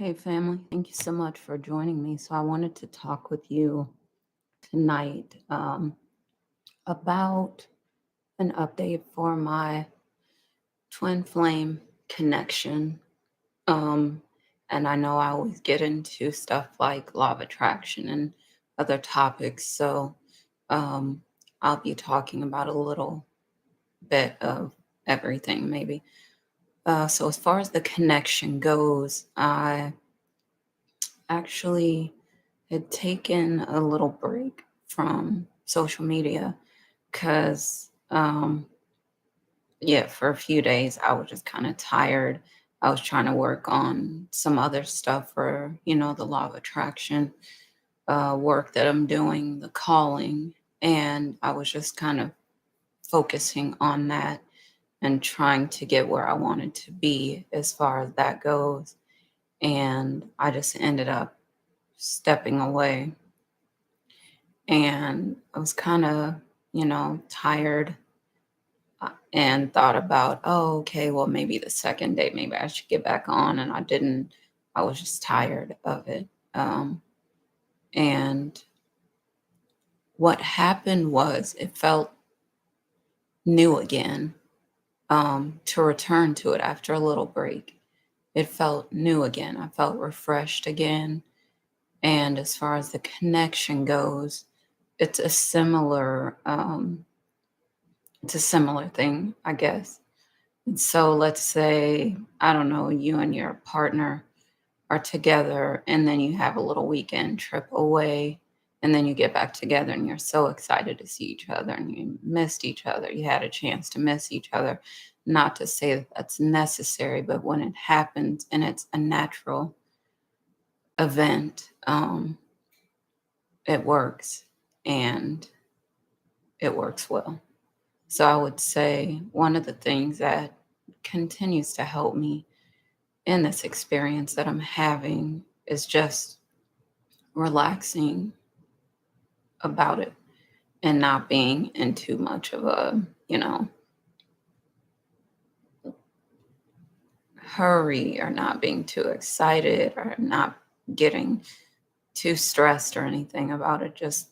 Hey, family. Thank you so much for joining me. So, I wanted to talk with you tonight about an update for my twin flame connection. Um, and I know I always get into stuff like law of attraction and other topics. So, um, I'll be talking about a little bit of everything, maybe. So, as far as the connection goes, I actually had taken a little break from social media because, yeah, for a few days I was just kind of tired. I was trying to work on some other stuff for, the law of attraction work that I'm doing, the calling. And I was just kind of focusing on that and trying to get where I wanted to be as far as that goes. And I just ended up stepping away. And I was kind of, tired and thought about, oh, okay, well, maybe the second day, maybe I should get back on. And I didn't, I was just tired of it. Um, and what happened was it felt new again to return to it after a little break. It felt new again. I felt refreshed again. And as far as the connection goes, it's a similar, it's a similar thing, I guess. And so let's say, I don't know, you and your partner are together and then you have a little weekend trip away and then you get back together and you're so excited to see each other and you missed each other. You had a chance to miss each other. Not to say that that's necessary, but when it happens and it's a natural event, it works and it works well. So I would say one of the things that continues to help me in this experience that I'm having is just relaxing about it and not being in too much of a, hurry or not being too excited or not getting too stressed or anything about it. Just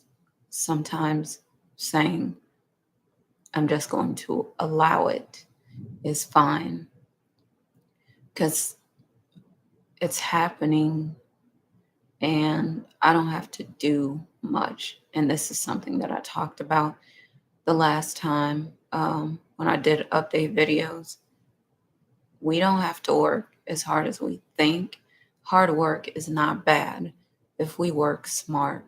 sometimes saying, I'm just going to allow it is fine because it's happening and I don't have to do much. And this is something that I talked about the last time when I did update videos. We don't have to work as hard as we think. Hard work is not bad if we work smart.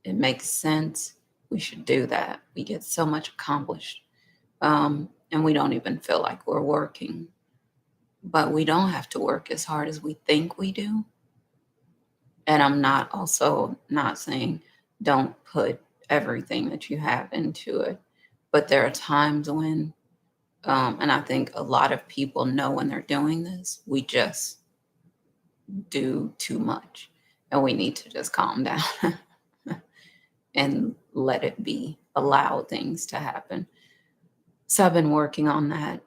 It makes sense. We should do that. We get so much accomplished, and we don't even feel like we're working. But we don't have to work as hard as we think we do. And I'm not also not saying don't put everything that you have into it. But there are times when, and I think a lot of people know when they're doing this, we just do too much and we need to just calm down and let it be, allow things to happen. So I've been working on that.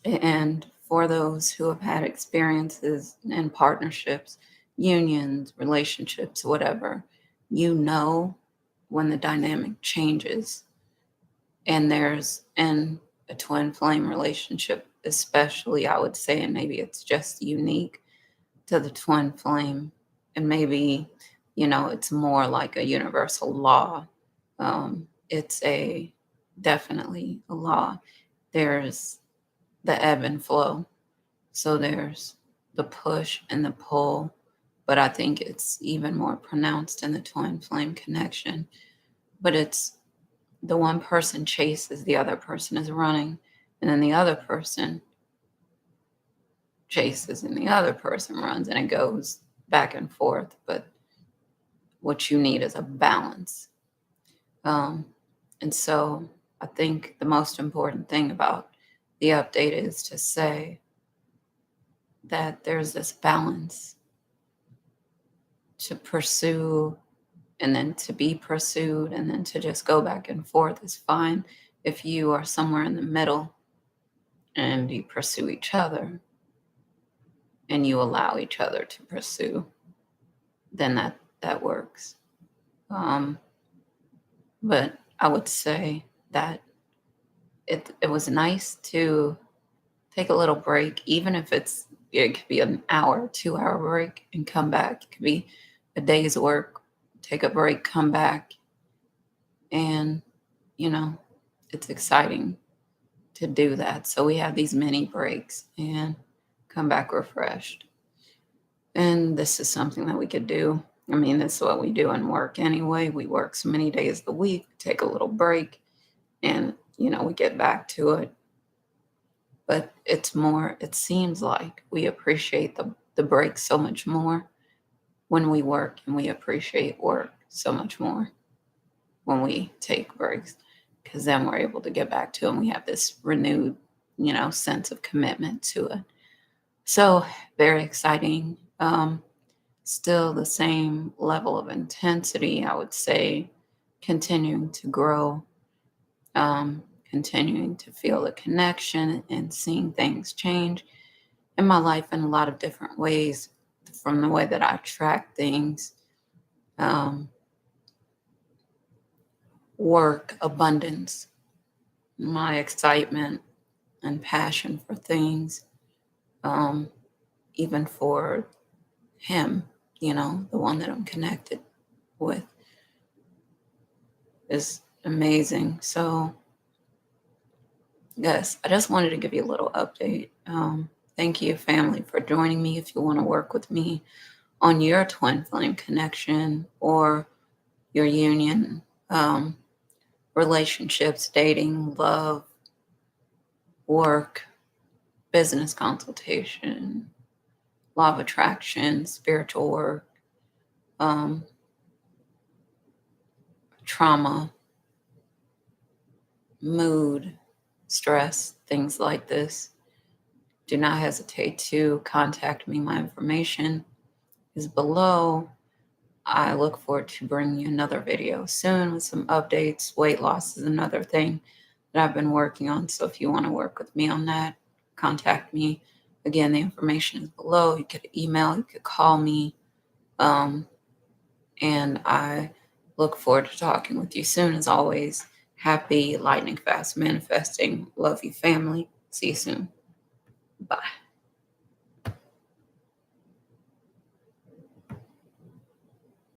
And for those who have had experiences in partnerships, unions, relationships, whatever, you know when the dynamic changes and there's in a twin flame relationship, especially, I would say, and maybe it's just unique to the twin flame, and maybe, it's more like a universal law. It's a definitely a law. There's the ebb and flow. So there's the push and the pull, but I think it's even more pronounced in the twin flame connection. But it's the one person chases, the other person is running, and then the other person chases and the other person runs, and it goes back and forth. But what you need is a balance. Um, and so I think the most important thing about the update is to say that there's this balance to pursue and then to be pursued and then to just go back and forth is fine if you are somewhere in the middle and you pursue each other and you allow each other to pursue, then that works. Um, but I would say that it was nice to take a little break, even if it could be an hour, 2 hour break and come back. It could be a day's work, take a break, come back. And, you know, it's exciting to do that. So we have these mini breaks and come back refreshed. And this is something that we could do. I mean, this is what we do in work anyway. We work so many days a week, take a little break, and, we get back to it. But it's more, it seems like we appreciate the break so much more when we work, and we appreciate work so much more when we take breaks, because then we're able to get back to it and we have this renewed, sense of commitment to it. So very exciting. Still the same level of intensity, I would say, continuing to grow, continuing to feel the connection and seeing things change in my life in a lot of different ways, from the way that I track things, um, work, abundance, my excitement and passion for things, um, even for him, the one that I'm connected with, is amazing. So, yes, I just wanted to give you a little update. Thank you, family, for joining me. If you want to work with me on your twin flame connection or your union, relationships, dating, love, work, business consultation, law of attraction, spiritual work, um, trauma, mood, stress, things like this, do not hesitate to contact me. My information is below. I look forward to bringing you another video soon with some updates. Weight loss is another thing that I've been working on. So if you want to work with me on that, contact me. Again, the information is below. You could email, you could call me. And I look forward to talking with you soon. As always, happy lightning fast manifesting. Love you, family. See you soon. Bye.